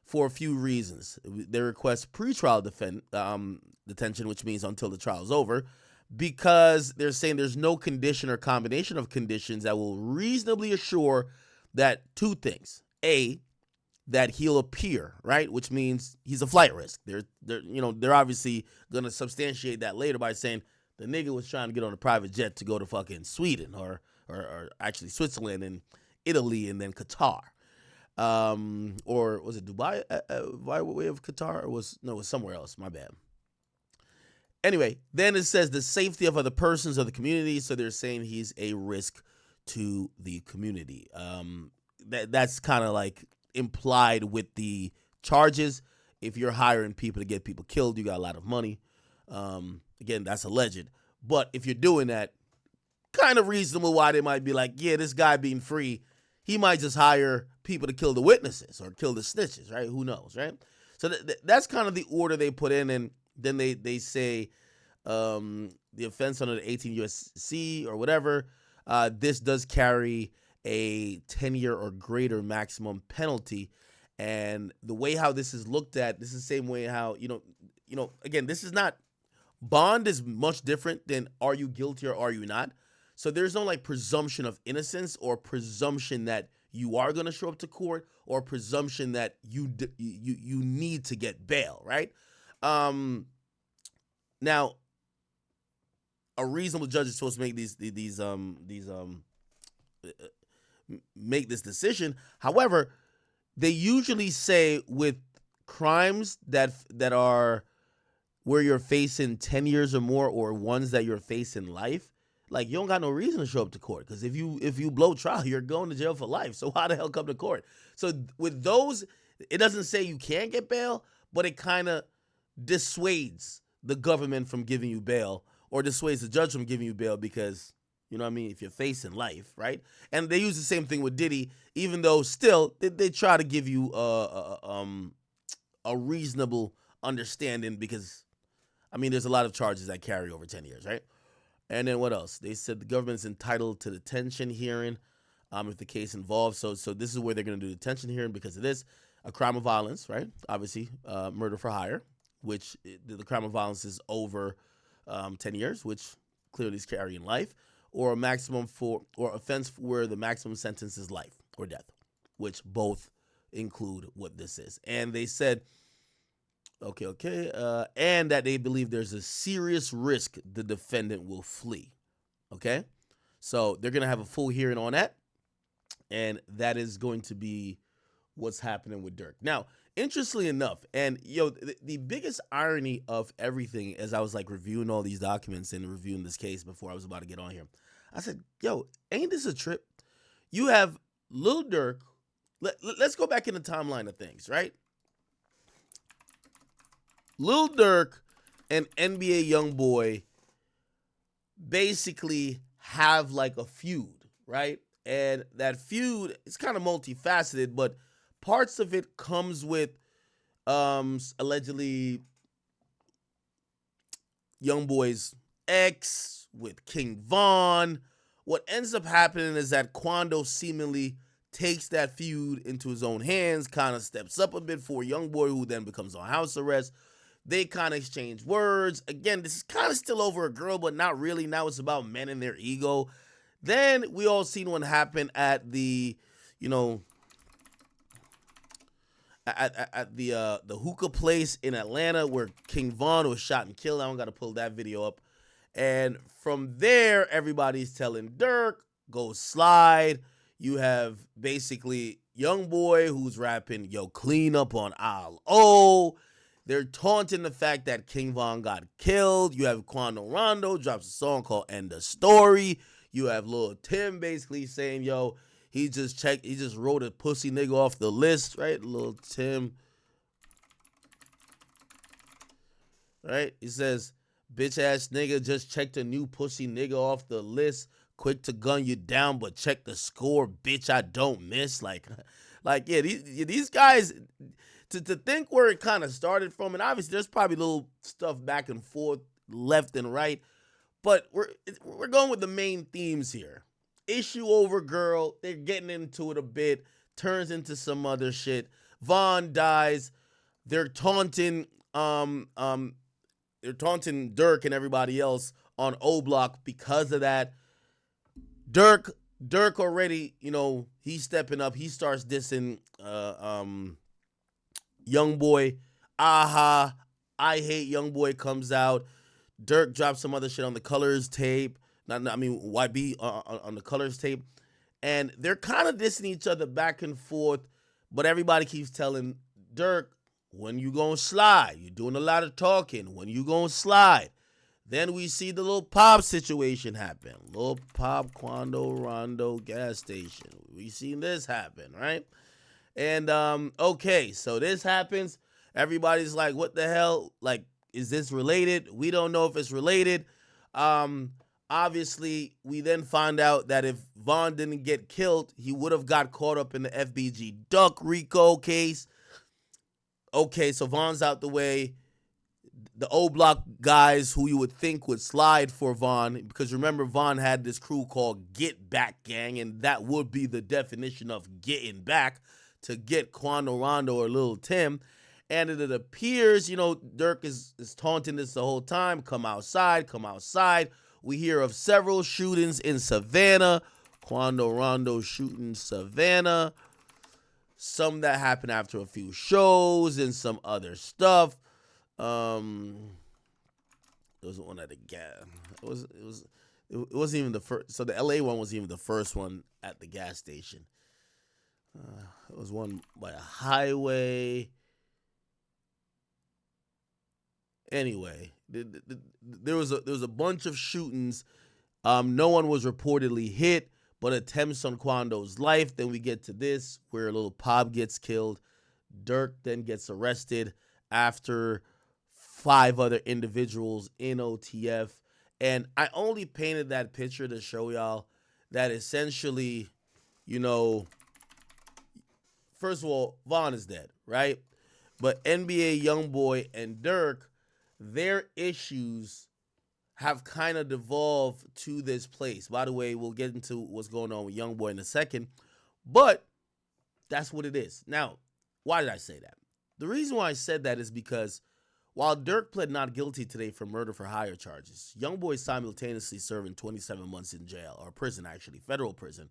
for a few reasons. They request pretrial detention, which means until the trial is over, because they're saying there's no condition or combination of conditions that will reasonably assure that two things. A, that he'll appear, right? Which means he's a flight risk. They're obviously gonna substantiate that later by saying the nigga was trying to get on a private jet to go to fucking Sweden or actually Switzerland and Italy and then Qatar. Or was it Dubai by way of Qatar? Or it was somewhere else. My bad. Anyway, then it says the safety of other persons or the community. So they're saying he's a risk to the community. That's kind of like implied with the charges. If you're hiring people to get people killed, you got a lot of money. Again, that's alleged. But if you're doing that, kind of reasonable why they might be like, yeah, this guy being free, he might just hire people to kill the witnesses or kill the snitches, right? Who knows, right? So that's kind of the order they put in, and then they say the offense under the 18 U.S.C. or whatever, this does carry a 10-year or greater maximum penalty. And the way how this is looked at, this is the same way how, again, this is not, bond is much different than are you guilty or are you not. So there's no like presumption of innocence or presumption that you are going to show up to court or presumption that you need to get bail, right? Now, a reasonable judge is supposed to make make this decision. However, they usually say with crimes that are where you're facing 10 years or more, or ones that you're facing life, like you don't got no reason to show up to court, because if you blow trial, you're going to jail for life. So why the hell come to court? So with those, it doesn't say you can't get bail, but it kind of dissuades the government from giving you bail, or dissuades the judge from giving you bail, because you know what I mean, if you're facing life, right? And they use the same thing with Diddy, even though still they try to give you a reasonable understanding, because I mean there's a lot of charges that carry over 10 years, right? And then what else? They said the government's entitled to detention hearing if the case involves. So this is where they're going to do detention hearing because of this. A crime of violence, right? Obviously, murder for hire, which the crime of violence is over 10 years, which clearly is carrying life, or offense where the maximum sentence is life or death, which both include what this is. And they said, and that they believe there's a serious risk the defendant will flee. Okay, so they're gonna have a full hearing on that, and that is going to be what's happening with Durk. Now, interestingly enough, and the biggest irony of everything, as I was like reviewing all these documents and reviewing this case before I was about to get on here, I said, ain't this a trip? You have Lil Durk. Let's go back in the timeline of things, right? Lil Durk and NBA Youngboy basically have like a feud, right? And that feud is kind of multifaceted, but parts of it comes with allegedly Youngboy's ex with King Von. What ends up happening is that Quando seemingly takes that feud into his own hands, kind of steps up a bit for Youngboy, who then becomes on house arrest. They kind of exchange words. Again, this is kind of still over a girl, but not really. Now it's about men and their ego. Then we all seen what happened at the, at the hookah place in Atlanta where King Von was shot and killed. I don't got to pull that video up. And from there, everybody's telling Durk, go slide. You have basically Youngboy who's rapping, yo, clean up on Al O. They're taunting the fact that King Von got killed. You have Quando Rondo drops a song called End of Story. You have Lil Tim basically saying, yo, he just wrote a pussy nigga off the list, right? Lil Tim. Right? He says, bitch ass nigga just checked a new pussy nigga off the list. Quick to gun you down, but check the score, bitch, I don't miss. Like yeah, these guys, to think where it kind of started from, and obviously there's probably little stuff back and forth, left and right, but we're going with the main themes here. Issue over girl, they're getting into it a bit, turns into some other shit, Von dies. They're taunting Durk and everybody else on O Block because of that. Durk already, he's stepping up. He starts dissing Youngboy. Aha, I hate Youngboy comes out. Durk drops some other shit on the Colors tape. YB on the Colors tape. And they're kind of dissing each other back and forth, but everybody keeps telling Durk, when you gonna slide? You're doing a lot of talking. When you gonna slide? Then we see the Lil Pop situation happen. Lil Pop, Quando, Rondo, gas station. We seen this happen, right? And, okay, so this happens. Everybody's like, what the hell? Like, is this related? We don't know if it's related. Obviously, we then find out that if Von didn't get killed, he would have got caught up in the FBG Duck Rico case. Okay, so Von's out the way. The O Block guys who you would think would slide for Von, because remember, Von had this crew called Get Back Gang, and that would be the definition of getting back, to get Quando Rondo or Lil Tim. And it appears, Durk is taunting this the whole time. Come outside, come outside. We hear of several shootings in Savannah. Quando Rondo shooting Savannah. Some that happened after a few shows and some other stuff. There was one at the gas. It wasn't even the first. So the LA one wasn't even the first one at the gas station. It was one by a highway. Anyway, there was a bunch of shootings. No one was reportedly hit, but attempts on Quando's life. Then we get to this, where Lil Pop gets killed. Durk then gets arrested after 5 other individuals in OTF. And I only painted that picture to show y'all that essentially, first of all, Von is dead, right? But NBA Youngboy and Durk, their issues have kind of devolved to this place. By the way, we'll get into what's going on with Youngboy in a second, but that's what it is. Now, why did I say that? The reason why I said that is because while Durk pled not guilty today for murder for hire charges, Youngboy is simultaneously serving 27 months in jail, or prison actually, federal prison,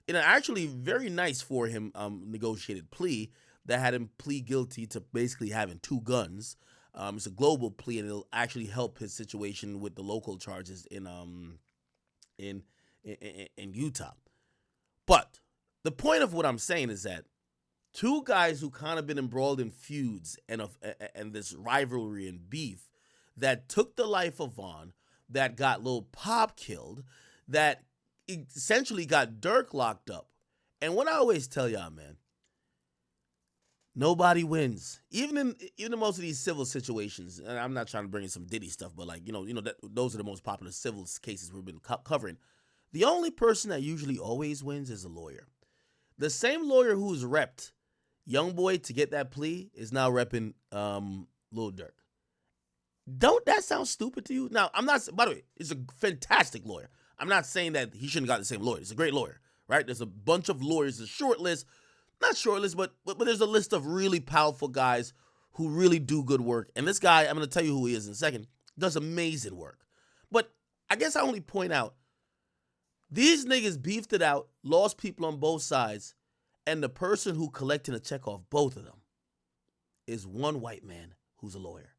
in an actually very nice for him negotiated plea that had him plead guilty to basically having 2 guns. It's a global plea, and it'll actually help his situation with the local charges in Utah. But the point of what I'm saying is that 2 guys who kind of been embroiled in feuds and this rivalry and beef that took the life of Von, that got Lil Pop killed, that essentially got Durk locked up. And what I always tell y'all, man, nobody wins. Even in most of these civil situations, and I'm not trying to bring in some Diddy stuff, but those are the most popular civil cases we've been covering. The only person that usually always wins is a lawyer. The same lawyer who's repped Youngboy to get that plea is now repping Lil Durk. Don't that sound stupid to you? Now, I'm not, by the way, he's a fantastic lawyer. I'm not saying that he shouldn't have got the same lawyer. He's a great lawyer, right? There's a bunch of lawyers, a short list, not short list, but there's a list of really powerful guys who really do good work. And this guy, I'm going to tell you who he is in a second, does amazing work. But I guess I only point out, these niggas beefed it out, lost people on both sides, and the person who collecting a check off both of them is one white man who's a lawyer.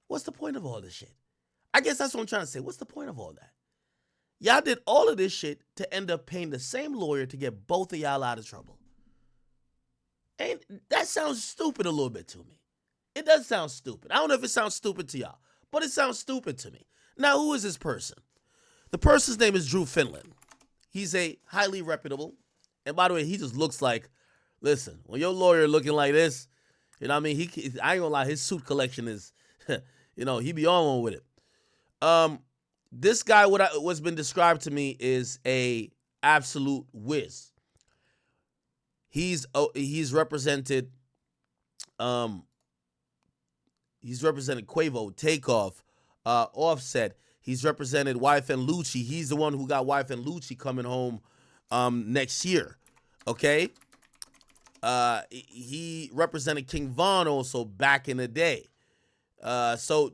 What's the point of all this shit? I guess that's what I'm trying to say. What's the point of all that? Y'all did all of this shit to end up paying the same lawyer to get both of y'all out of trouble. And that sounds stupid a little bit to me. It does sound stupid. I don't know if it sounds stupid to y'all, but it sounds stupid to me. Now, who is this person? The person's name is Drew Finland. He's a highly reputable, and by the way, he just looks like, listen, when your lawyer looking like this, you know what I mean? I ain't gonna lie, his suit collection is, he be on one with it. This guy, what's been described to me is a absolute whiz. He's represented Quavo, Takeoff, Offset. He's represented Wife and Lucci. He's the one who got Wife and Lucci coming home next year. Okay? He represented King Von also back in the day. So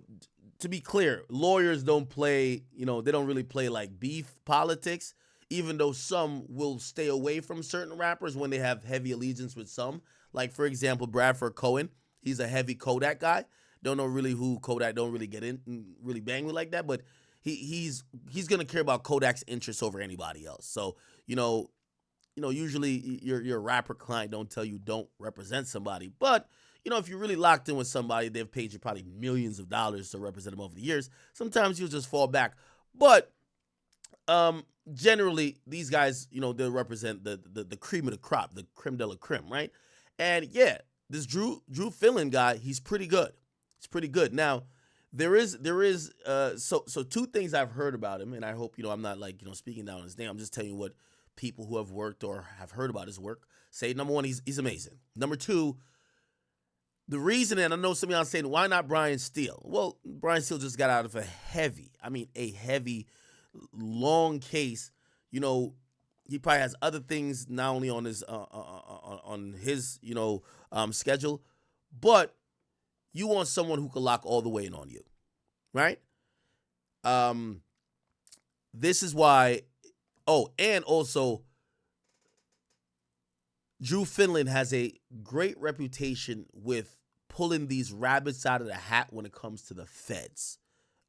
to be clear, lawyers don't play, they don't really play like beef politics, even though some will stay away from certain rappers when they have heavy allegiance with some. Like, for example, Bradford Cohen, he's a heavy Kodak guy. Don't know really who Kodak, don't really get in, really bang with like that, but he's gonna care about Kodak's interests over anybody else. So, usually your rapper client don't tell you don't represent somebody, but if you're really locked in with somebody, they've paid you probably millions of dollars to represent them over the years. Sometimes you'll just fall back, but generally these guys, they represent the cream of the crop, the creme de la creme, right? And yeah, this Drew Finland guy, he's pretty good. It's pretty good. Now, there is so two things I've heard about him, and I hope I'm not like speaking down his name. I'm just telling you what people who have worked or have heard about his work say. Number one, he's amazing. Number two, the reason, and I know some of y'all saying, why not Brian Steele? Well, Brian Steele just got out of a heavy, long case. He probably has other things not only on his schedule, but you want someone who can lock all the way in on you, right? This is why. Oh, and also, Drew Finland has a great reputation with pulling these rabbits out of the hat when it comes to the feds.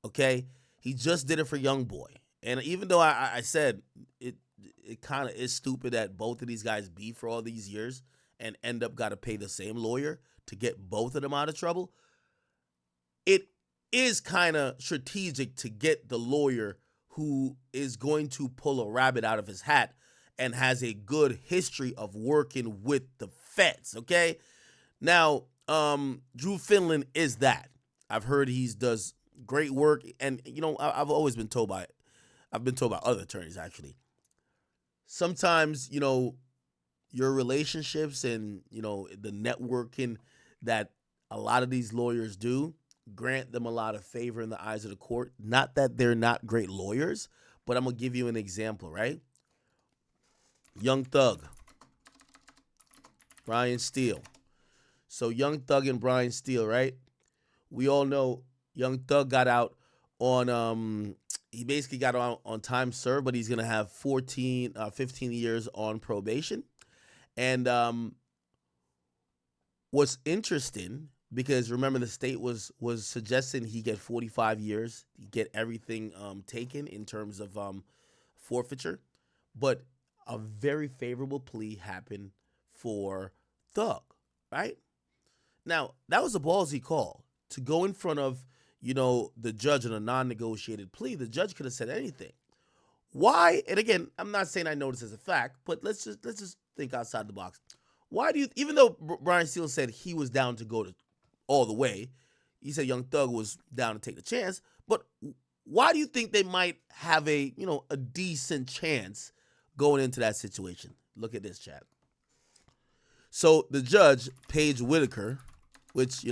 Okay? He just did it for Youngboy. And even though I said it kind of is stupid that both of these guys beef for all these years and end up got to pay the same lawyer to get both of them out of trouble, it is kind of strategic to get the lawyer who is going to pull a rabbit out of his hat and has a good history of working with the feds, okay? Now, Drew Finland is that. I've heard he does great work, and I've always been told by other attorneys actually. Sometimes, your relationships and, the networking that a lot of these lawyers do grant them a lot of favor in the eyes of the court. Not that they're not great lawyers, but I'm going to give you an example, right? Young Thug, Brian Steele. So Young Thug and Brian Steele, right? We all know Young Thug got out on he basically got out on time served, but he's going to have 15 years on probation. And what's interesting, because remember the state was suggesting he get 45 years, he get everything taken in terms of forfeiture, but a very favorable plea happened for Thug, right? Now, that was a ballsy call to go in front of, the judge on a non-negotiated plea. The judge could have said anything. Why? And again, I'm not saying I know this as a fact, but let's just think outside the box. Why do you, even though Brian Steele said he was down to go to all the way, he said Young Thug was down to take the chance, but why do you think they might have a decent chance going into that situation? Look at this, chat. So the judge, Paige Whitaker, which,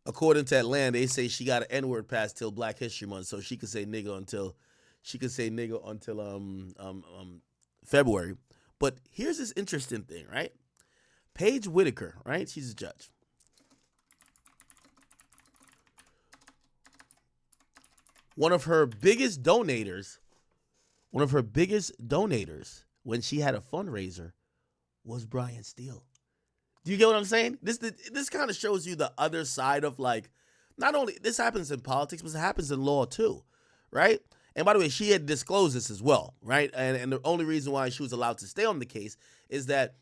according to Atlanta, they say she got an N-word pass till Black History Month, so she could say nigga until February. But here's this interesting thing, right? Paige Whitaker, right? She's a judge. One of her biggest donators when she had a fundraiser was Brian Steele. Do you get what I'm saying? This kind of shows you the other side of, like, not only this happens in politics, but it happens in law too, right? And by the way, she had disclosed this as well, right? And the only reason why she was allowed to stay on the case is that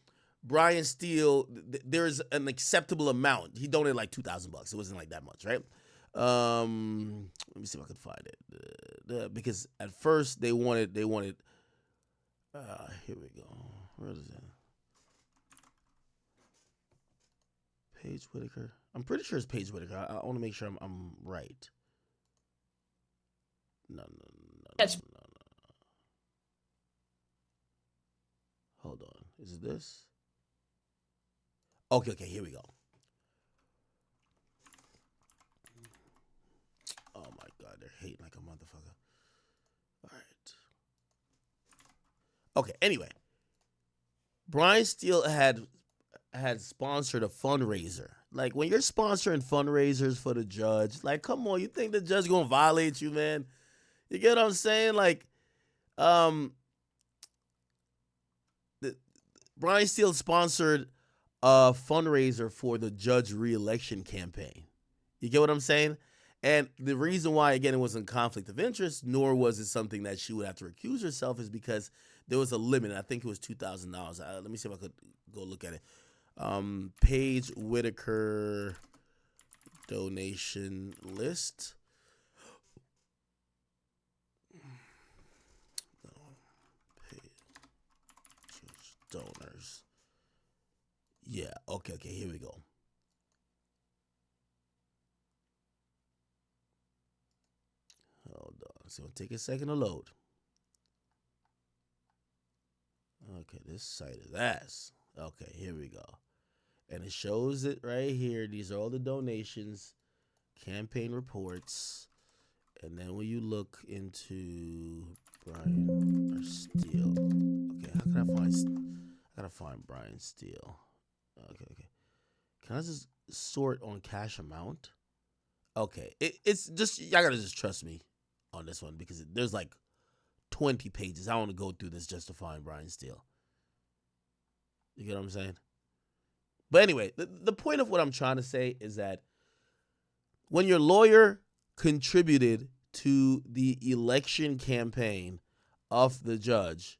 Brian Steele, there's an acceptable amount. He donated like $2,000. It wasn't like that much, right? Let me see if I can find it. Because at first they wanted. Here we go. Where is it? Paige Whitaker. I'm pretty sure it's Paige Whitaker. I want to make sure I'm right. No. Hold on. Is it this? Okay, here we go. Oh my God, they're hating like a motherfucker. All right. Okay, anyway. Brian Steele had sponsored a fundraiser. Like when you're sponsoring fundraisers for the judge, like come on, you think the judge gonna violate you, man? You get what I'm saying? Like, um, the, Brian Steele sponsored a fundraiser for the judge reelection campaign. You get what I'm saying? And the reason why, again, it wasn't conflict of interest, nor was it something that she would have to recuse herself, is because there was a limit. I think it was $2,000. Let me see if I could go look at it. Paige Whitaker donation list. Donors. Yeah, okay, here we go. Hold on. It's going to take a second to load. Okay, this site is ass. Okay, here we go. And it shows it right here. These are all the donations, campaign reports. And then when you look into Brian Steele. Okay, how can I find... I gotta find Brian Steele. Okay. Can I just sort on cash amount? Okay, it's just... Y'all gotta just trust me on this one because there's like 20 pages. I want to go through this just to find Brian Steele. You get what I'm saying? But anyway, the point of what I'm trying to say is that when your lawyer contributed to the election campaign of the judge,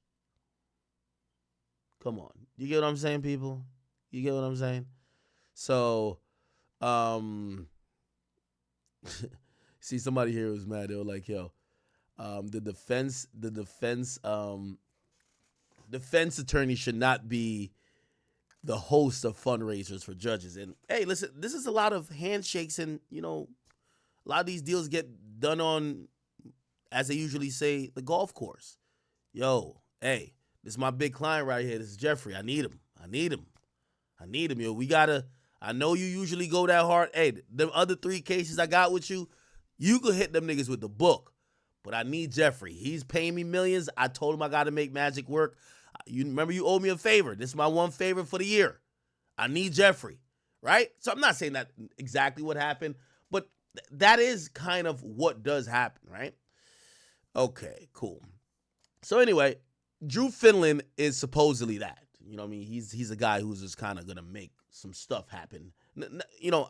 come on. You get what I'm saying, people? You get what I'm saying? So, see, somebody here was mad. They were like, yo, the defense attorney should not be the host of fundraisers for judges. And hey, listen, this is a lot of handshakes, and a lot of these deals get done on, as they usually say, the golf course. Yo, hey, this is my big client right here. This is Jeffrey. I need him. Yo, I know you usually go that hard. Hey, the other 3 cases I got with you, you could hit them niggas with the book. But I need Jeffrey. He's paying me millions. I told him I got to make magic work. You remember you owe me a favor. This is my one favor for the year. I need Jeffrey, right? So I'm not saying that exactly what happened, but that is kind of what does happen, right? Okay, cool. So anyway, Drew Finland is supposedly that. You know what I mean? He's a guy who's just kind of going to make some stuff happen.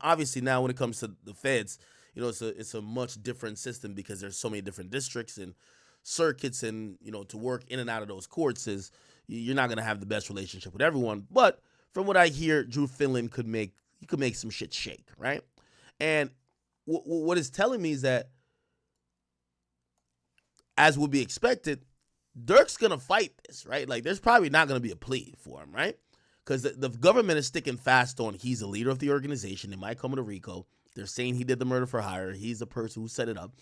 Obviously now when it comes to the feds, it's a much different system because there's so many different districts and circuits, and to work in and out of those courts you're not going to have the best relationship with everyone. But from what I hear, Drew Finland could make some shit shake, right? And what it's telling me is that, as would be expected, Durk's going to fight this, right? Like, there's probably not going to be a plea for him, right? Because the government is sticking fast on he's the leader of the organization. They might come to RICO. They're saying he did the murder for hire. He's the person who set it up.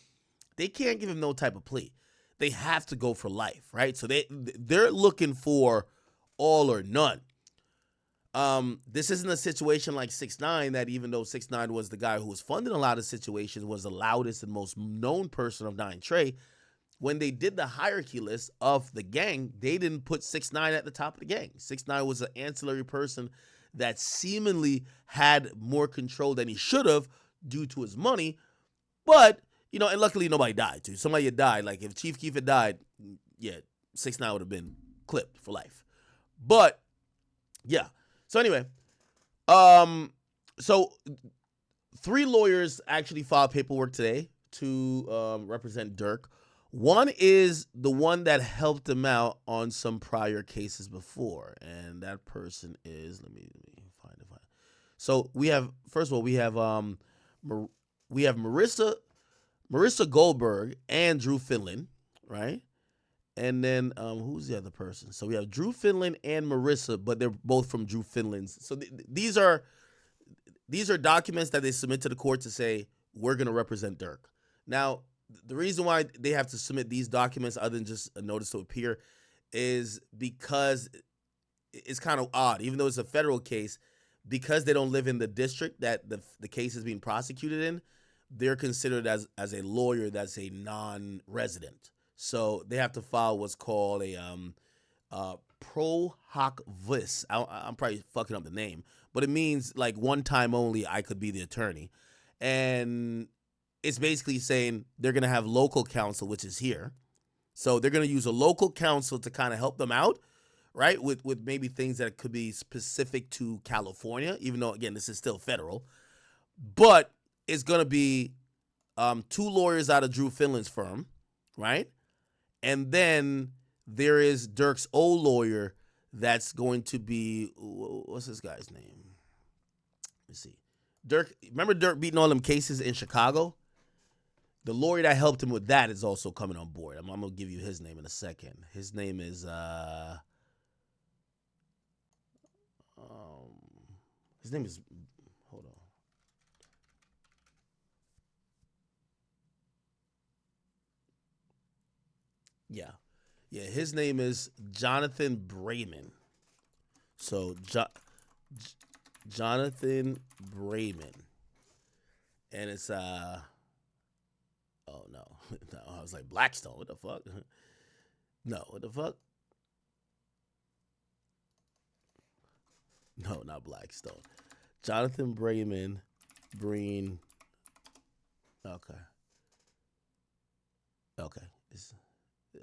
They can't give him no type of plea. They have to go for life, right? So they're looking for all or none. This isn't a situation like 6ix9ine, that even though 6ix9ine was the guy who was funding a lot of situations, was the loudest and most known person of 9 Trey, when they did the hierarchy list of the gang, they didn't put 6ix9ine at the top of the gang. 6ix9ine was an ancillary person that seemingly had more control than he should have due to his money. But, and luckily nobody died too. Somebody had died. Like if Chief Keef had died, yeah, 6ix9ine would have been clipped for life. But yeah. So anyway, so 3 lawyers actually filed paperwork today to represent Durk. One is the one that helped him out on some prior cases before, and that person is, let me find it. So we have, first of all, we have Marissa Goldberg and Drew Finland, right? And then who's the other person? So we have Drew Finland and Marissa, but they're both from Drew Finland's. So these are documents that they submit to the court to say, we're going to represent Durk. Now, the reason why they have to submit these documents other than just a notice to appear is because it's kind of odd. Even though it's a federal case, because they don't live in the district that the case is being prosecuted in, they're considered as a lawyer that's a non-resident. So they have to file what's called Pro hoc vis. I'm probably fucking up the name, but it means like one time only I could be the attorney. And it's basically saying they're going to have local counsel, which is here. So they're going to use a local counsel to kind of help them out, right? With maybe things that could be specific to California, even though, again, this is still federal. But it's going to be two lawyers out of Drew Finland's firm, right? And then there is Durk's old lawyer that's going to be, what's this guy's name? Let's see. Durk, remember Durk beating all them cases in Chicago? The lawyer that helped him with that is also coming on board. I'm going to give you his name in a second. His name is, hold on. Yeah. Yeah, his name is Jonathan Brayman. So, Jonathan Brayman. And it's, oh no. No, I was like, Blackstone. What the fuck? No, what the fuck? No, not Blackstone. Jonathan Brayman. Breen. Okay. Okay.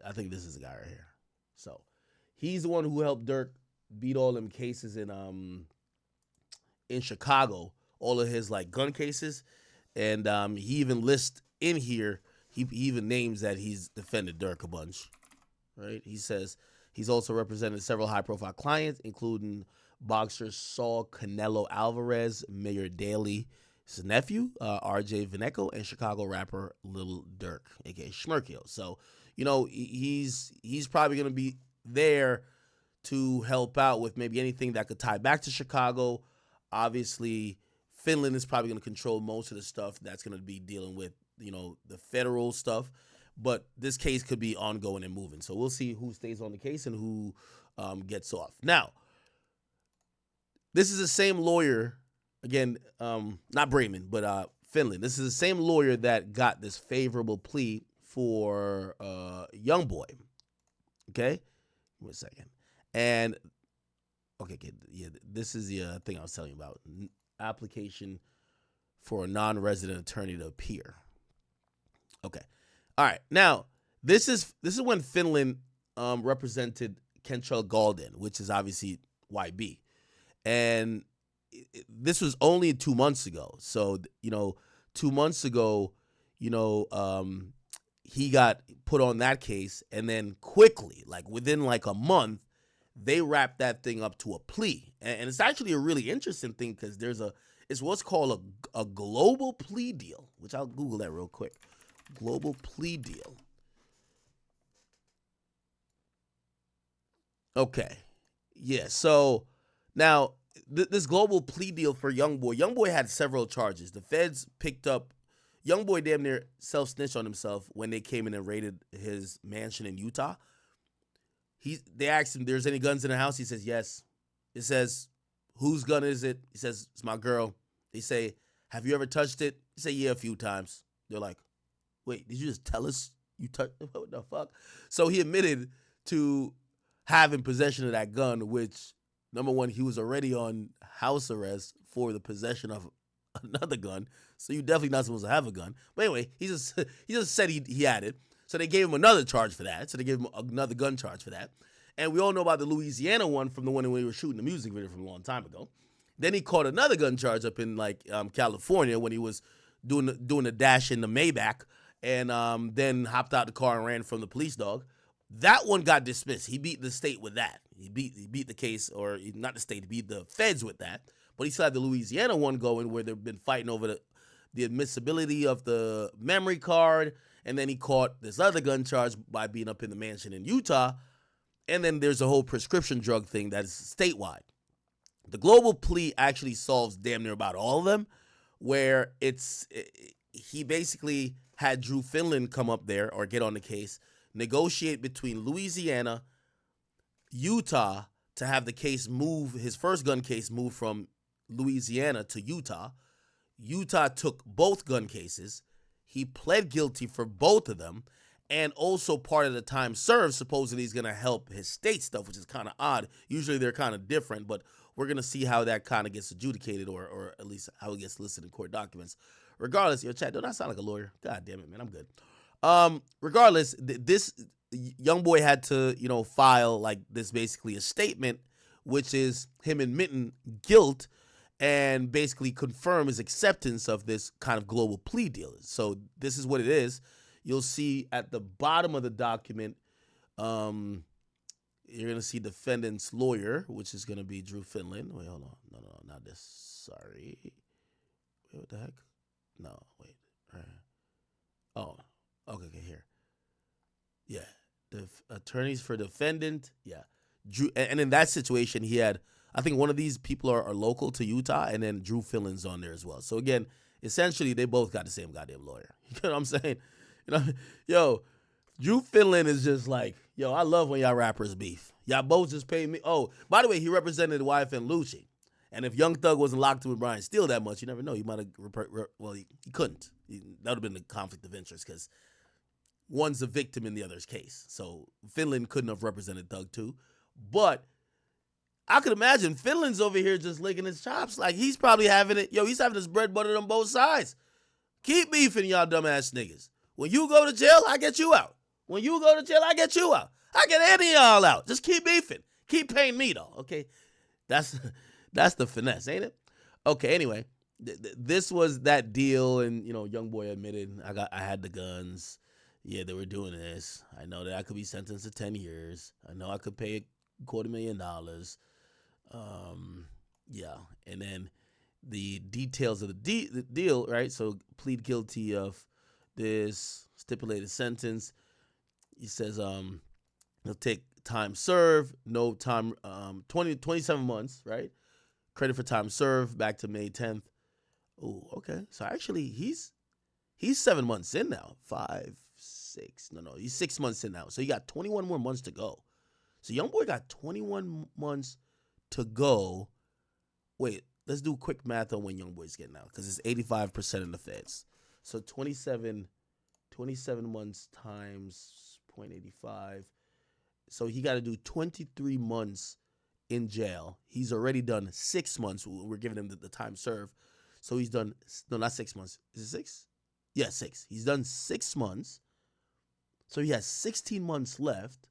I think this is the guy right here. So he's the one who helped Durk beat all them cases in Chicago, all of his like gun cases, and he even lists in here. He even names that he's defended Durk a bunch, right? He says he's also represented several high-profile clients, including boxer Saul Canelo Alvarez, Mayor Daley, his nephew, R.J. Veneco, and Chicago rapper Lil Durk, aka Schmirkio. So, you know, he's probably going to be there to help out with maybe anything that could tie back to Chicago. Obviously, Finland is probably going to control most of the stuff that's going to be dealing with, you know, the federal stuff. But this case could be ongoing and moving. So we'll see who stays on the case and who gets off. Now, this is the same lawyer, again, not Brayman, but Finland. This is the same lawyer that got this favorable plea for Youngboy. Okay? Wait a second. And, okay, yeah, this is the thing I was telling you about. Application for a non-resident attorney to appear. Okay. All right. Now, this is when Finland represented Kentrell Galden, which is obviously YB. And this was only 2 months ago. So, you know, 2 months ago, you know, he got put on that case, and then quickly, like within like a month, they wrapped that thing up to a plea. And it's actually a really interesting thing because it's what's called a global plea deal, which I'll Google that real quick. Global plea deal. Okay. Yeah, so now this global plea deal for Youngboy had several charges. The feds picked up Youngboy damn near self-snitched on himself when they came in and raided his mansion in Utah. They asked him, "There's any guns in the house?" He says, "Yes." It says, "Whose gun is it?" He says, "It's my girl." They say, "Have you ever touched it?" He say, "Yeah, a few times." They're like, "Wait, did you just tell us you touched it? What the fuck?" So he admitted to having possession of that gun, which, number one, he was already on house arrest for the possession of another gun. So you're definitely not supposed to have a gun. But anyway, he just said he had it. So they gave him another charge for that. So they gave him another gun charge for that. And we all know about the Louisiana one from the one when he was shooting the music video from a long time ago. Then he caught another gun charge up in like California when he was doing a dash in the Maybach, and then hopped out the car and ran from the police dog. That one got dismissed. He beat the state with that. He beat the case, or not the state, he beat the feds with that. But he still had the Louisiana one going where they've been fighting over the admissibility of the memory card. And then he caught this other gun charge by being up in the mansion in Utah. And then there's a whole prescription drug thing that is statewide. The global plea actually solves damn near about all of them, where he basically had Drew Finland come up there or get on the case, negotiate between Louisiana, Utah to have the case move, his first gun case move from Louisiana to Utah. Utah took both gun cases. He pled guilty for both of them. And also part of the time served supposedly is going to help his state stuff, which is kind of odd. Usually they're kind of different, but we're going to see how that kind of gets adjudicated, or at least how it gets listed in court documents. Regardless, yo, Chad, don't I sound like a lawyer? God damn it, man, I'm good. Regardless, this Youngboy had to, file like this basically a statement, which is him admitting guilt and basically confirm his acceptance of this kind of global plea deal. So this is what it is. You'll see at the bottom of the document, you're going to see defendant's lawyer, which is going to be Drew Finland. Wait, hold on. No, not this. Sorry. Wait, what the heck? No, wait. Right. Oh, okay, here. Yeah. The attorneys for defendant. Yeah. Drew, and in that situation, he had, I think one of these people are local to Utah, and then Drew Finland's on there as well. So again, essentially, they both got the same goddamn lawyer. You know what I'm saying? Yo, Drew Finland is just like, yo, I love when y'all rappers beef. Y'all both just pay me. Oh, by the way, he represented YFN Lucci. And if Young Thug wasn't locked in with Brian Steele that much, you never know. He might have, he couldn't. That would have been a conflict of interest because one's a victim in the other's case. So Finland couldn't have represented Thug too. But I could imagine Finland's over here just licking his chops. Like he's probably having it. Yo, he's having his bread buttered on both sides. Keep beefing, y'all dumbass niggas. When you go to jail, I get you out. When you go to jail, I get you out. I get any of y'all out. Just keep beefing. Keep paying me, though, okay? That's the finesse, ain't it? Okay, anyway, this was that deal, and, Youngboy admitted, I had the guns. Yeah, they were doing this. I know that I could be sentenced to 10 years. I know I could pay $250,000. Yeah, and then the details of the deal, right? So plead guilty of this stipulated sentence. He says he'll take time served, no time, 27 months, right? Credit for time served back to May 10th. Oh, okay. So actually he's 7 months in now. 5, 6. No, he's 6 months in now. So he got 21 more months to go. So Youngboy got 21 months to go. Wait, let's do quick math on when Youngboy's getting out, because it's 85% in the feds. So 27 months times 0.85. So he got to do 23 months in jail. He's already done 6 months. We're giving him the time served. So he's done, no, not 6 months. Is it 6? Yeah, 6. He's done 6 months. So he has 16 months left.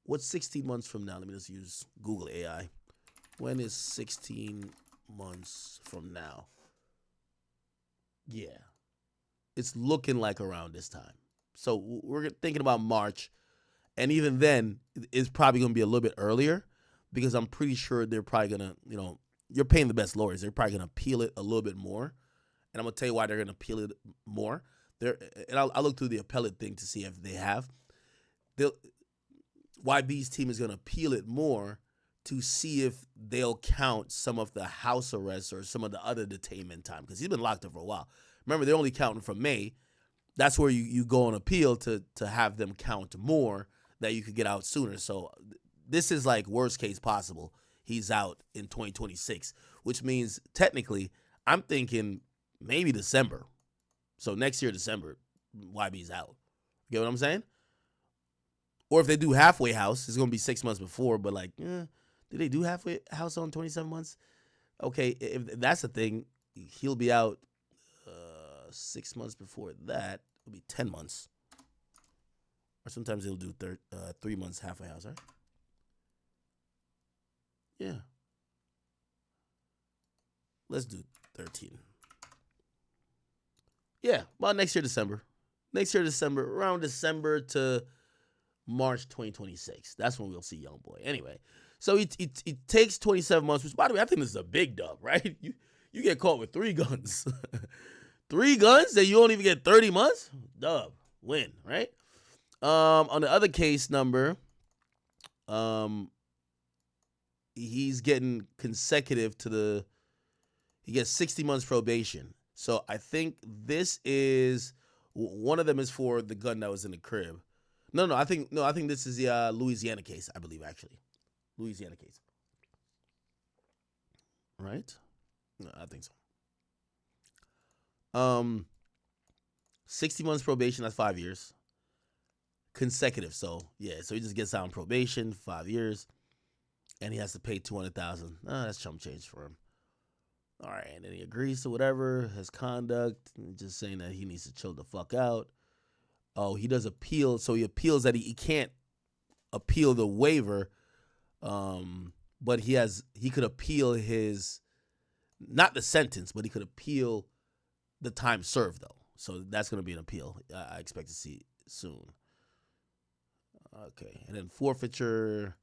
What's 16 months from now? Let me just use Google AI. When is 16 months from now? Yeah. It's looking like around this time. So we're thinking about March. And even then, it's probably going to be a little bit earlier, because I'm pretty sure they're probably going to, you're paying the best lawyers. They're probably going to appeal it a little bit more. And I'm going to tell you why they're going to appeal it more. And I'll look through the appellate thing to see if they have. YB's team is going to appeal it more to see if they'll count some of the house arrests or some of the other detainment time, because he's been locked up for a while. Remember, they're only counting from May. That's where you go on appeal to have them count more, that you could get out sooner. So this is like worst case possible. He's out in 2026, which means technically I'm thinking maybe December. So next year, December, YB's out. You get what I'm saying? Or if they do halfway house, it's going to be 6 months before, but like, do they do halfway house on 27 months? Okay, if that's the thing, he'll be out 6 months before that. It'll be 10 months. Or sometimes they'll do 3 months halfway house, right? Yeah. Let's do 13. Yeah, about next year, December. Around December to March 2026. That's when we'll see Youngboy. Anyway, so it takes 27 months, which, by the way, I think this is a big dub, right? You get caught with 3 guns. 3 guns that you don't even get 30 months? Dub. Win, right? On the other case number, he's getting consecutive to he gets 60 months probation. So I think this is, one of them is for the gun that was in the crib. No, I think this is the Louisiana case, I believe, actually. Louisiana case. Right? No, I think so. 60 months probation, that's 5 years. consecutive. So yeah, so he just gets out on probation, 5 years, and he has to pay 200,000. That's chump change for him. All right, and then he agrees to whatever his conduct, just saying that he needs to chill the fuck out. Oh, he does appeal, so he appeals that he can't appeal the waiver, but he could appeal his, not the sentence, but he could appeal the time served though. So that's gonna be an appeal. I expect to see soon. Okay, and then forfeiture,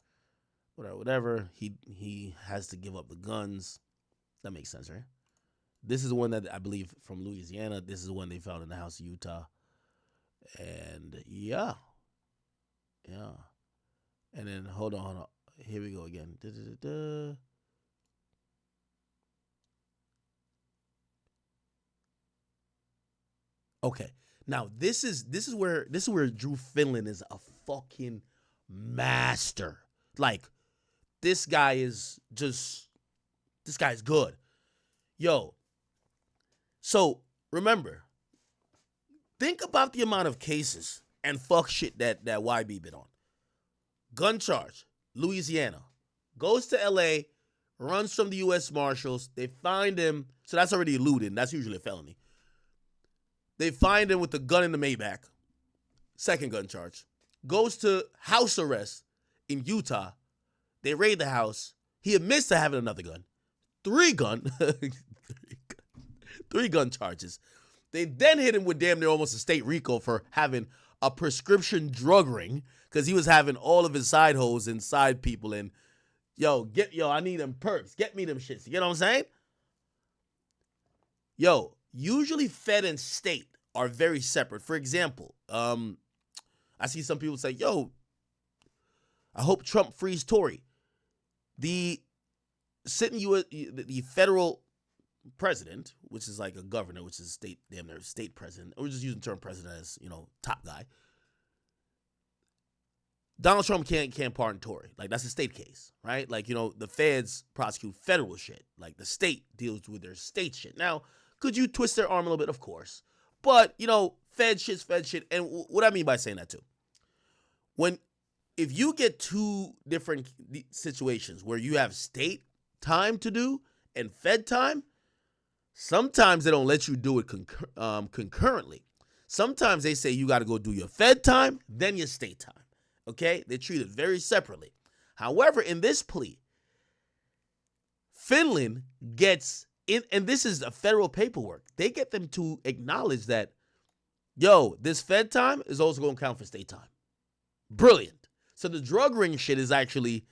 whatever. He has to give up the guns. That makes sense, right? This is the one that I believe from Louisiana. This is the one they found in the house of Utah. And yeah. And then hold on. Here we go again. Okay. Now this is where Drew Finland is a fucking master. Like, this guy is good. Yo. So remember, think about the amount of cases and fuck shit that YB been on. Gun charge, Louisiana. Goes to LA, runs from the U.S. Marshals. They find him. So that's already eluding. That's usually a felony. They find him with the gun in the Maybach. Second gun charge. Goes to house arrest in Utah. They raid the house. He admits to having another gun. Three gun charges. They then hit him with damn near almost a state RICO for having a prescription drug ring, because he was having all of his side hoes and side people and I need them perks. Get me them shits. You get what I'm saying? Usually Fed and state are very separate. For example, I see some people say, I hope Trump frees Tory. The federal president, which is like a governor, which is state president. We're just using the term president as, top guy. Donald Trump can't pardon Tory. Like, that's a state case, right? Like, the feds prosecute federal shit. Like, the state deals with their state shit. Now, could you twist their arm a little bit? Of course. But, fed shit. And what I mean by saying that too, if you get two different situations where you have state time to do and fed time, sometimes they don't let you do it concurrently. Sometimes they say you got to go do your fed time, then your state time. Okay? They treat it very separately. However, in this plea, Finland gets in, and this is a federal paperwork. They get them to acknowledge that, this fed time is also going to count for state time. Brilliant. So the drug ring shit is actually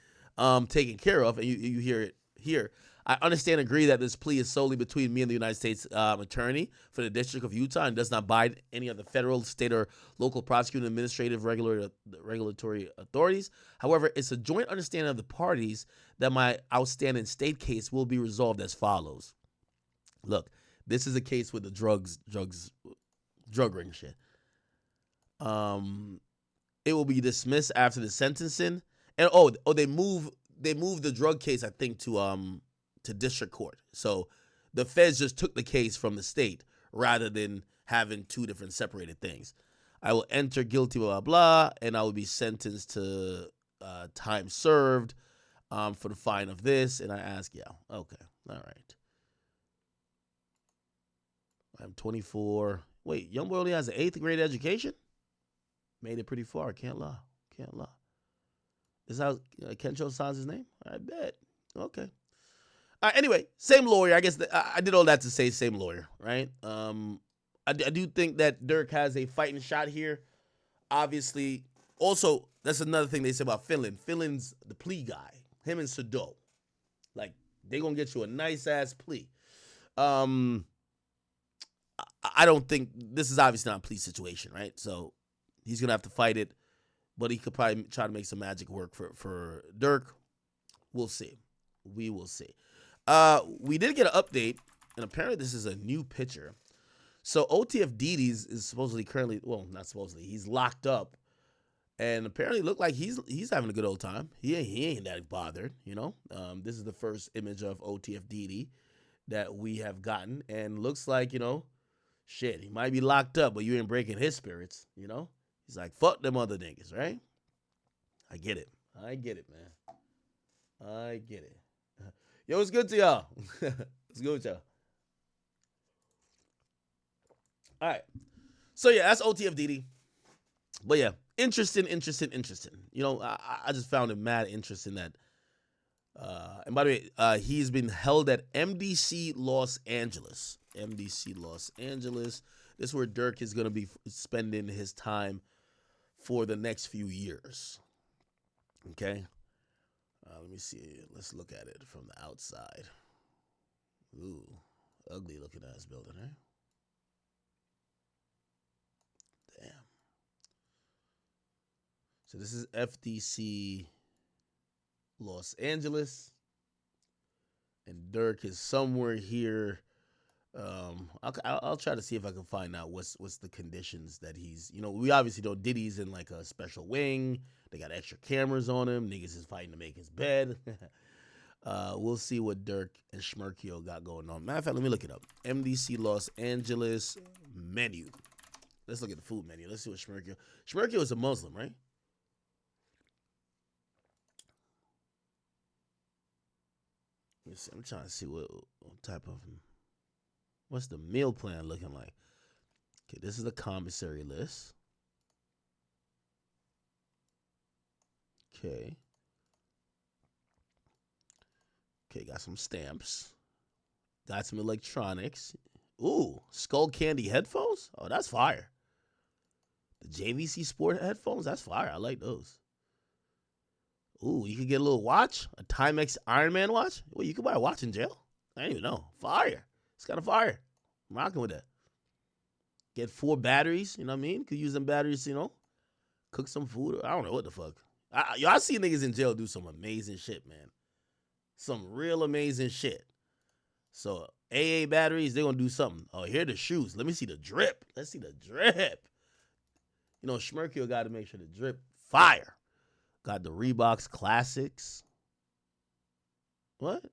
taken care of, and you hear it here. I understand and agree that this plea is solely between me and the United States attorney for the District of Utah and does not bind any of the federal, state, or local prosecuting, administrative, regulatory authorities. However, it's a joint understanding of the parties that my outstanding state case will be resolved as follows. Look, this is a case with the drug ring shit. It will be dismissed after the sentencing, and they move the drug case, I think, to district court. So the feds just took the case from the state rather than having two different separated things. I will enter guilty, blah, blah, blah, and I will be sentenced to time served for the fine of this. And I ask, okay, all right. I'm 24. Wait, Youngboy only has an 8th grade education? Made it pretty far. Can't lie. Is how Ken Cho signs his name? I bet. Okay. Anyway, same lawyer. I guess I did all that to say same lawyer, right? I do think that Durk has a fighting shot here. Obviously, also, that's another thing they say about Finland. Finland's the plea guy. Him and Sado. Like, they going to get you a nice-ass plea. I don't think, this is obviously not a plea situation, right? So, he's going to have to fight it, but he could probably try to make some magic work for Durk. We'll see. We will see. We did get an update, and apparently this is a new picture. So OTF Didi's is supposedly currently, well, not supposedly, he's locked up, and apparently look like he's having a good old time. He ain't that bothered, This is the first image of OTF Didi that we have gotten, and looks like, shit, he might be locked up, but you ain't breaking his spirits, He He's like, fuck them other niggas, right? I get it. I get it, man. I get it. Yo, what's good to y'all? What's good with y'all? All right. So yeah, that's OTFDD. But yeah, interesting. You know, I just found it mad interesting that. And by the way, he's been held at MDC Los Angeles. MDC Los Angeles. This is where Durk is going to be spending his time for the next few years. Okay. Let me see. Let's look at it from the outside. Ooh, ugly looking ass building, eh? Damn. So this is FDC Los Angeles, and Durk is somewhere here. I'll try to see if I can find out what's the conditions that he's. You know, we obviously know Diddy's in like a special wing. They got extra cameras on him. Niggas is fighting to make his bed. We'll see what Durk and Schmerkio got going on. Matter of fact, let me look it up. MDC Los Angeles menu. Let's look at the food menu. Let's see what Schmerkio. Schmerkio is a Muslim, right? Let me see. I'm trying to see what type of. What's the meal plan looking like? Okay, this is the commissary list. Okay. Okay, got some stamps. Got some electronics. Ooh, Skull Candy headphones? Oh, that's fire. The JVC Sport headphones? That's fire. I like those. Ooh, you could get a little watch? A Timex Iron Man watch? Well, you could buy a watch in jail? I didn't even know. Fire. It's kind of fire. I'm rocking with that. Get 4 batteries, you know what I mean? Could use them batteries, you know? Cook some food. I don't know what the fuck. I see niggas in jail do some amazing shit, man. Some real amazing shit. So, AA batteries, they're going to do something. Oh, here are the shoes. Let me see the drip. Let's see the drip. You know, Schmerkio got to make sure the drip fire. Got the Reeboks Classics. What?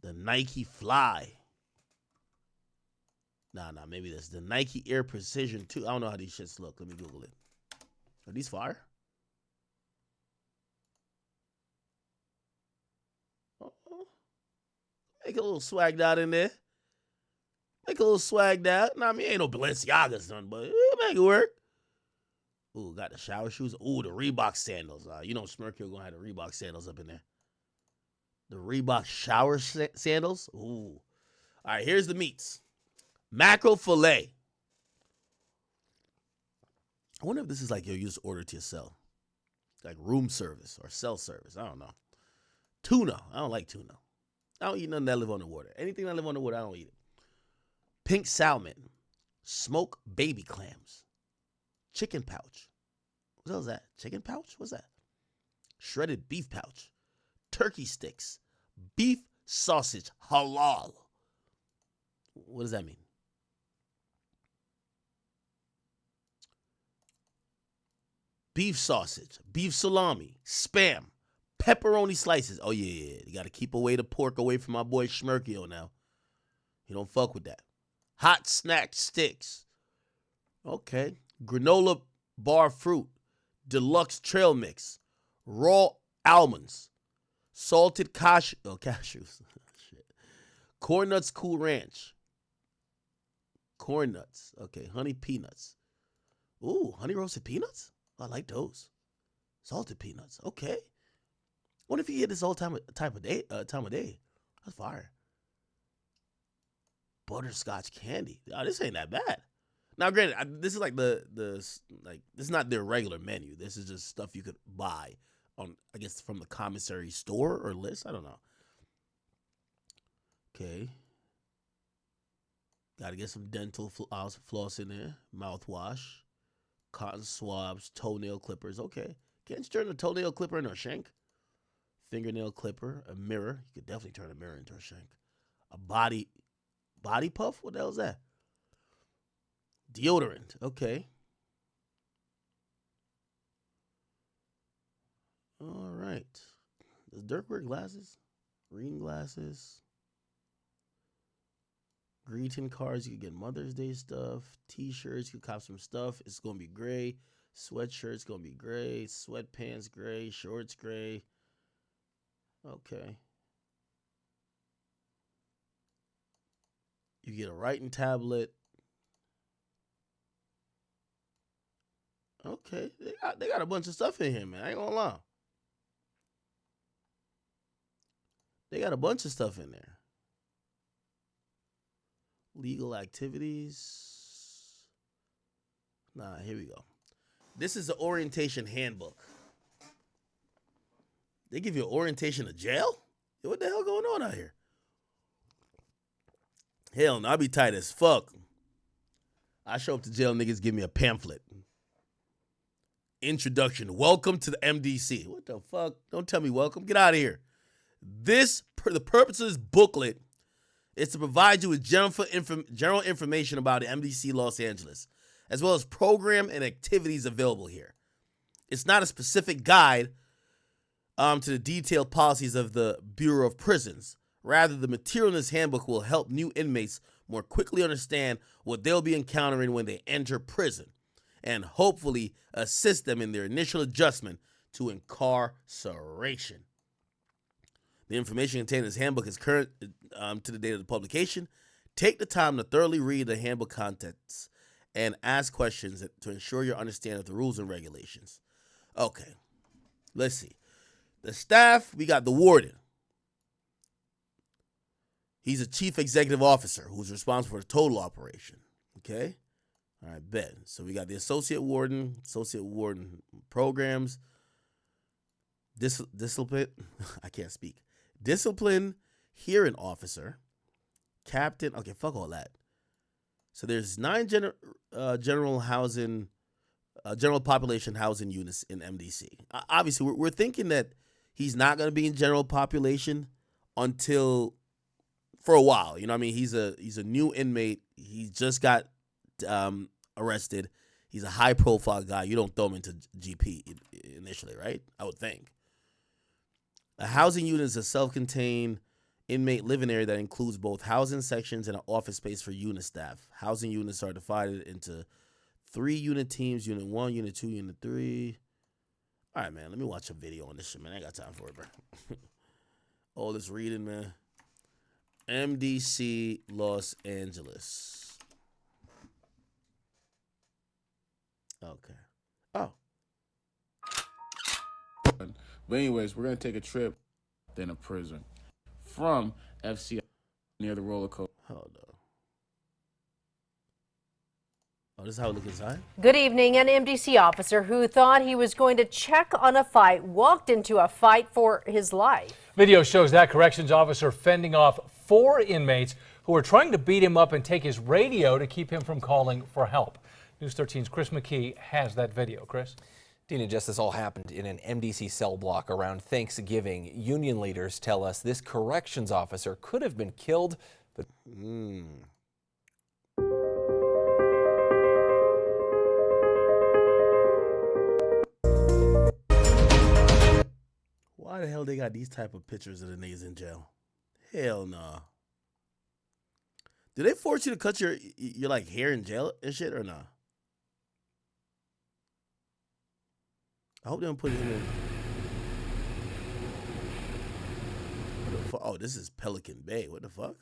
The Nike Fly. Nah, maybe that's the Nike Air Precision 2. I don't know how these shits look. Let me Google it. Are these fire? Uh-oh. Make a little swagged out in there. Make a little swagged out. Nah, I mean, ain't no Balenciagas done, but make it work. Ooh, got the shower shoes. Ooh, the Reebok sandals. You know Schmerkio gonna have the Reebok sandals up in there. The Reebok shower sandals. Ooh. All right, here's the meats. Mackerel fillet. I wonder if this is like you just order to yourself. Like room service or cell service. I don't know. Tuna. I don't like tuna. I don't eat nothing that live on the water. Anything that live on the water, I don't eat it. Pink salmon. Smoked baby clams. Chicken pouch. What the hell is that? Chicken pouch? What's that? Shredded beef pouch. Turkey sticks. Beef sausage. Halal. What does that mean? Beef sausage. Beef salami. Spam. Pepperoni slices. Oh, yeah. You got to keep away the pork away from my boy Schmerkio now. You don't fuck with that. Hot snack sticks. Okay. Granola bar fruit. Deluxe trail mix. Raw almonds. Salted cashews. Shit. Corn nuts cool ranch. Corn nuts. Okay. Honey peanuts. Ooh, honey roasted peanuts? I like those. Salted peanuts. Okay. What if you get this all time of day? That's fire. Butterscotch candy. Oh, this ain't that bad. Now, granted, this is like this is not their regular menu. This is just stuff you could buy on, I guess, from the commissary store or list. I don't know. Okay. Got to get some dental floss in there. Mouthwash. Cotton swabs. Toenail clippers. Okay. Can't you turn a toenail clipper into a shank? Fingernail clipper. A mirror. You could definitely turn a mirror into a shank. A body puff? What the hell is that? Deodorant. Okay. All right. Does Durk wear glasses? Reading glasses. Greeting cards. You can get Mother's Day stuff. T-shirts. You can cop some stuff. It's going to be gray. Sweatshirts going to be gray. Sweatpants gray. Shorts gray. Okay. You get a writing tablet. Okay. They got a bunch of stuff in here, man. I ain't going to lie. They got a bunch of stuff in there. Legal activities. Nah, here we go. This is the orientation handbook. They give you an orientation of jail? What the hell going on out here? Hell no, I be tight as fuck. I show up to jail, niggas give me a pamphlet. Introduction. Welcome to the MDC. What the fuck? Don't tell me welcome. Get out of here. The purpose of this booklet is to provide you with general information about the MDC Los Angeles, as well as program and activities available here. It's not a specific guide to the detailed policies of the Bureau of Prisons. Rather, the material in this handbook will help new inmates more quickly understand what they'll be encountering when they enter prison, and hopefully assist them in their initial adjustment to incarceration. The information contained in this handbook is current to the date of the publication. Take the time to thoroughly read the handbook contents and ask questions to ensure your understanding of the rules and regulations. Okay, let's see. The staff, we got the warden. He's a chief executive officer who's responsible for the total operation. Okay? All right, bet. So we got the associate warden programs, discipline, I can't speak. Discipline hearing officer, captain. Okay, fuck all that. So there's 9 general population housing units in MDC. Obviously, we're thinking that he's not going to be in general population until for a while. You know what I mean? He's a new inmate. He just got arrested. He's a high profile guy. You don't throw him into GP initially, right? I would think. A housing unit is a self-contained inmate living area that includes both housing sections and an office space for unit staff. Housing units are divided into 3 unit teams: Unit 1, Unit 2, Unit 3. All right, man, let me watch a video on this shit, man. I ain't got time for it, bro. All this reading, man. MDC Los Angeles. Okay. Oh. But anyways, we're going to take a trip in a prison from FCI near the roller coaster. Hold on. Oh, this is how it looks inside? Good evening. An MDC officer who thought he was going to check on a fight walked into a fight for his life. Video shows that corrections officer fending off 4 inmates who were trying to beat him up and take his radio to keep him from calling for help. News 13's Chris McKee has that video. Chris? Dina, just this all happened in an MDC cell block around Thanksgiving. Union leaders tell us this corrections officer could have been killed, but Why the hell they got these type of pictures of the niggas in jail? Hell nah. Do they force you to cut your like hair in jail and shit or nah? I hope they don't put it in. Oh, this is Pelican Bay. What the fuck?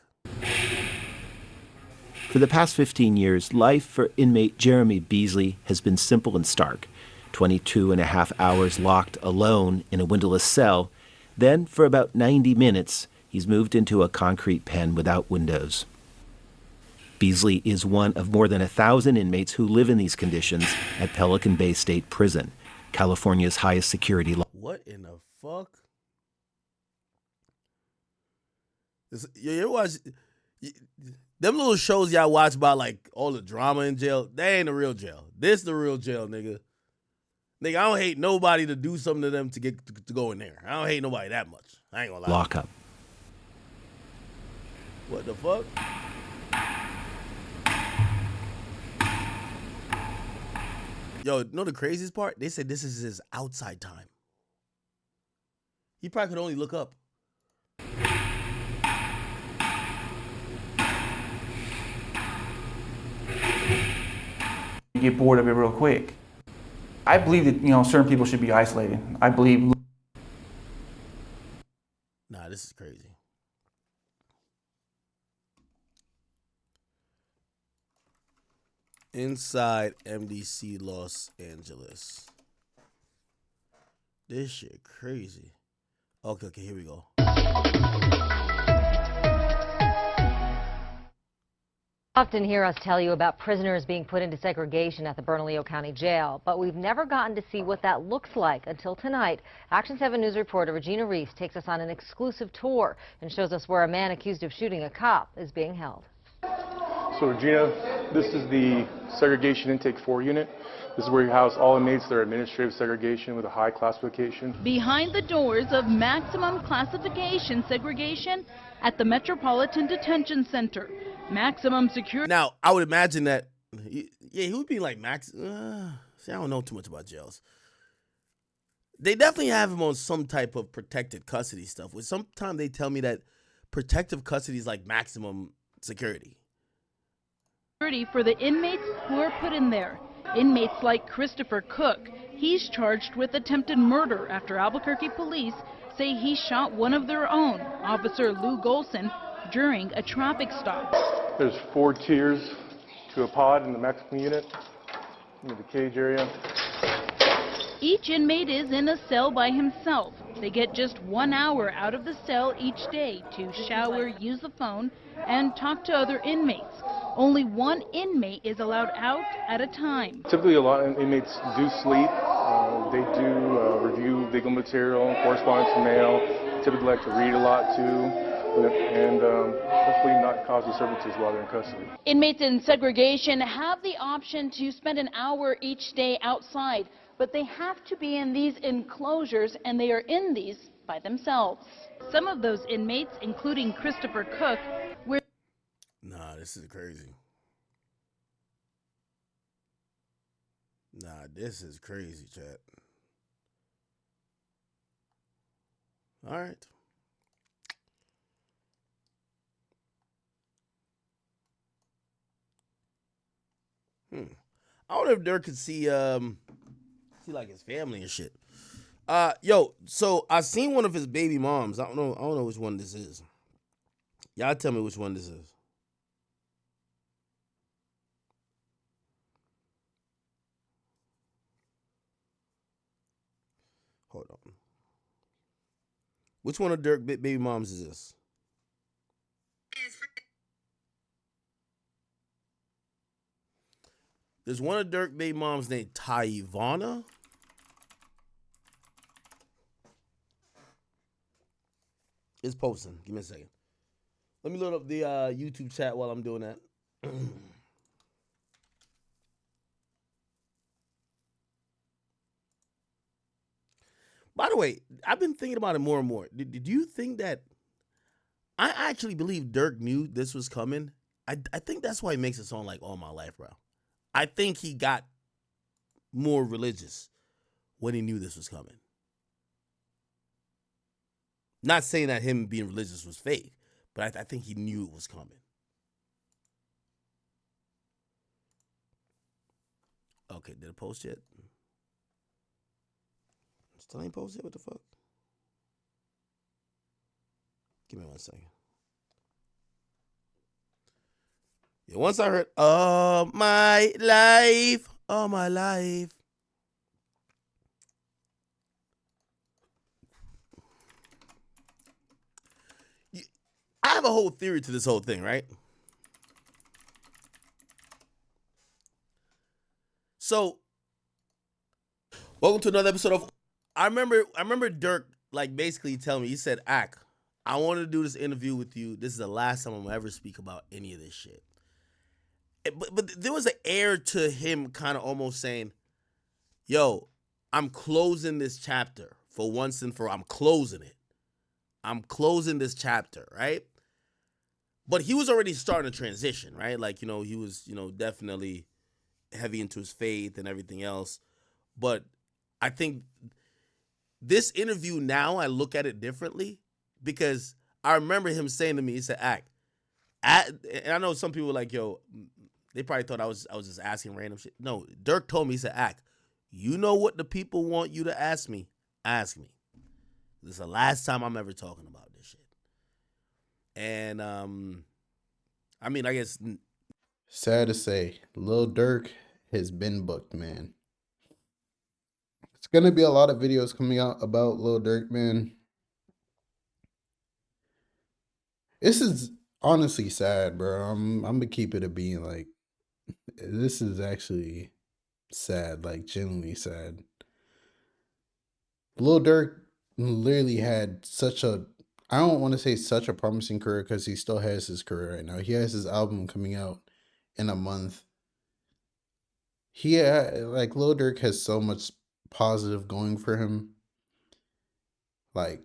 For the past 15 years, life for inmate Jeremy Beasley has been simple and stark. 22 and a half hours locked alone in a windowless cell. Then, for about 90 minutes, he's moved into a concrete pen without windows. Beasley is one of more than 1,000 inmates who live in these conditions at Pelican Bay State Prison, California's highest security law. What in the fuck? You ever watch them little shows y'all watch about like all the drama in jail? They ain't the real jail. This the real jail, nigga. Nigga, I don't hate nobody to do something to them to get to go in there. I don't hate nobody that much. I ain't gonna lie. Lockup. What the fuck? Yo, know the craziest part? They said this is his outside time. He probably could only look up. You get bored of it real quick. I believe that, you know, certain people should be isolated. I believe. Nah, this is crazy. Inside MDC Los Angeles. This shit crazy. Okay, here we go. Often hear us tell you about prisoners being put into segregation at the Bernalillo County Jail, but we've never gotten to see what that looks like until tonight. Action 7 News reporter Regina Reese takes us on an exclusive tour and shows us where a man accused of shooting a cop is being held. So Regina, this is the Segregation Intake 4 unit. This is where you house all inmates that are administrative segregation with a high classification. Behind the doors of maximum classification segregation at the Metropolitan Detention Center. Maximum security. Now, I would imagine that, yeah, he would be like max. See, I don't know too much about jails. They definitely have him on some type of protected custody stuff. Which sometimes they tell me that protective custody is like maximum security. For the inmates who are put in there. Inmates like Christopher Cook. He's charged with attempted murder after Albuquerque police say he shot one of their own, Officer Lou Golson, during a traffic stop. There's 4 tiers to a pod in the maximum unit, in the cage area. Each inmate is in a cell by himself. They get just 1 hour out of the cell each day to shower, use the phone, and talk to other inmates. Only one inmate is allowed out at a time. Typically, a lot of inmates do sleep. They do review legal material, correspondence, mail. Typically like to read a lot too. And hopefully not cause disturbances while they're in custody. Inmates in segregation have the option to spend an hour each day outside, but they have to be in these enclosures, and they are in these by themselves. Some of those inmates, including Christopher Cook, were... Nah, this is crazy. Nah, this is crazy, chat. All right. I wonder if Durk could see like his family and shit. Yo, so I seen one of his baby moms. I don't know which one this is. Y'all tell me which one this is. Hold on. Which one of Durk baby moms is this? There's one of Durk baby moms named Tyvana. It's posting. Give me a second. Let me load up the YouTube chat while I'm doing that. By the way, I've been thinking about it more and more. Did you think that I actually believe Durk knew this was coming? I think that's why he makes a song like All My Life, bro. I think he got more religious when he knew this was coming. Not saying that him being religious was fake, but I think he knew it was coming. Okay, did it post yet? Still ain't posted? What the fuck? Give me 1 second. Yeah, once I heard all my life, I have a whole theory to this whole thing, right? So, welcome to another episode of. I remember Durk like basically telling me, he said, "Ak, I wanted to do this interview with you. This is the last time I'm gonna ever speak about any of this shit." But there was an air to him kind of almost saying, yo, I'm closing this chapter for once and for all. I'm closing it. I'm closing this chapter, right? But he was already starting to transition, right? Like, he was, definitely heavy into his faith and everything else. But I think this interview now, I look at it differently because I remember him saying to me, he said, and I know some people were like, yo, They probably thought I was just asking random shit. No, Durk told me, he said, Act, you know what the people want you to ask me? Ask me. This is the last time I'm ever talking about this shit. And I mean, I guess Sad to say, Lil Durk has been booked, man. It's gonna be a lot of videos coming out about Lil Durk, man. This is honestly sad, bro. I'm gonna keep it a being. Like, this is actually sad, like genuinely sad. Lil Durk literally had such a, I don't want to say such a promising career because he still has his career right now. He has his album coming out in a month. Like Lil Durk has so much positive going for him. Like,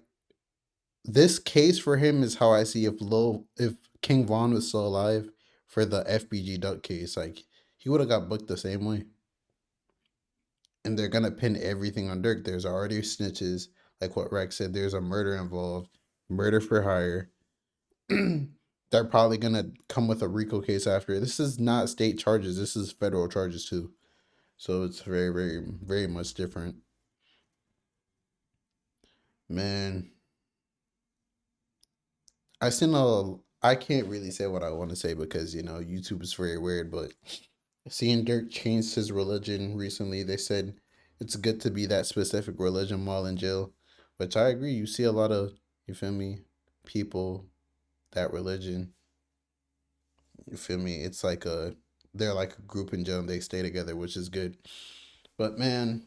this case for him is how I see if King Von was still alive for the FBG Duck case. Like, he would have got booked the same way. And they're gonna pin everything on Durk. There's already snitches, like what Rex said. There's a murder involved, murder for hire. They're probably gonna come with a RICO case after. This is not state charges. This is federal charges too. So it's very, very, very much different. Man, I can't really say what I want to say because, YouTube is very weird, but seeing Dirk changed his religion recently, they said it's good to be that specific religion while in jail, which I agree. You see a lot of, you feel me, people, that religion, you feel me? It's like they're like a group in jail and they stay together, which is good. But man,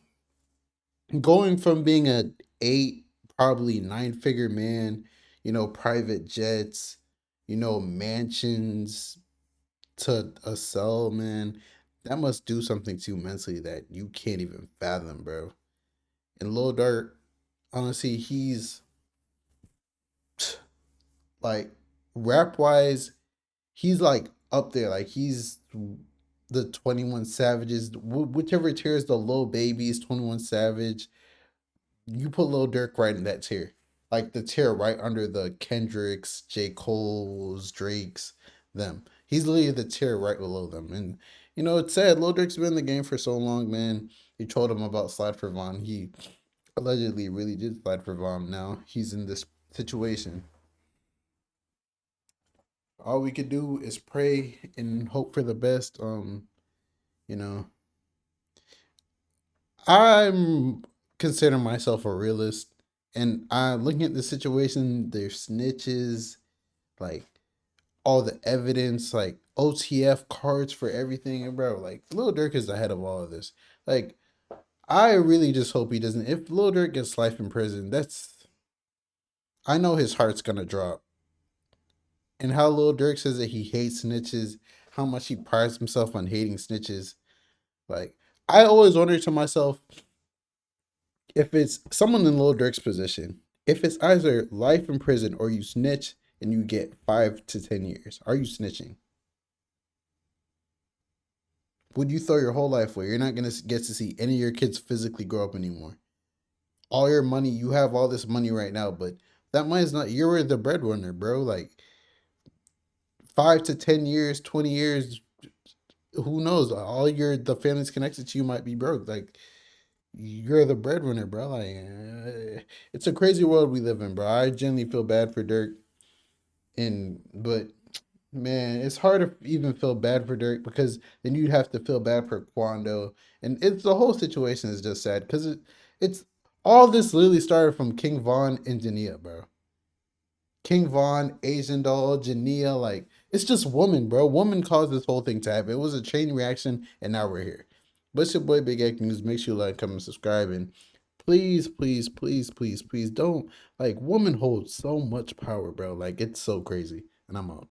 going from being a 8, probably 9-figure man, private jets, mansions, to a cell, man, that must do something to you mentally that you can't even fathom, bro. And Lil Durk, honestly, he's like, rap wise, he's like up there. Like, he's the 21 Savages, whichever tier is the Lil Babies, 21 Savage. You put Lil Durk right in that tier. Like, the tier right under the Kendricks, J. Cole's, Drake's, them. He's literally the tier right below them. And, it's sad. Lil Durk's been in the game for so long, man. You told him about Slide for Von. He allegedly really did slide for Von. Now he's in this situation. All we could do is pray and hope for the best. You know, I'm considering myself a realist, and I'm looking at the situation. There's snitches, like all the evidence, like OTF cards for everything, and bro, like Lil Durk is ahead of all of this. Like, I really just hope he doesn't. If Lil Durk gets life in prison, I know his heart's gonna drop. And how Lil Durk says that he hates snitches, how much he prides himself on hating snitches. Like, I always wonder to myself, if it's someone in Lil Durk's position, if it's either life in prison or you snitch and you get 5 to 10 years, are you snitching? Would you throw your whole life away? You're not going to get to see any of your kids physically grow up anymore. All your money, you have all this money right now, but that money is not, you're the breadwinner, bro. Like, 5 to 10 years, 20 years, who knows? The family's connected to you might be broke. Like, you're the breadwinner, bro. Like, it's a crazy world we live in, bro. I genuinely feel bad for Durk. But man, it's hard to even feel bad for Durk because then you'd have to feel bad for Quando. And the whole situation is just sad because it's all this literally started from King Von and Jania, bro. King Von, Asian Doll, Jania, like, it's just woman, bro. Woman caused this whole thing to happen. It was a chain reaction, and now we're here. But it's your boy Big Egg News. Make sure you like, comment, subscribe, and please, please, please, please, please don't, like, woman holds so much power, bro. Like, it's so crazy. And I'm out.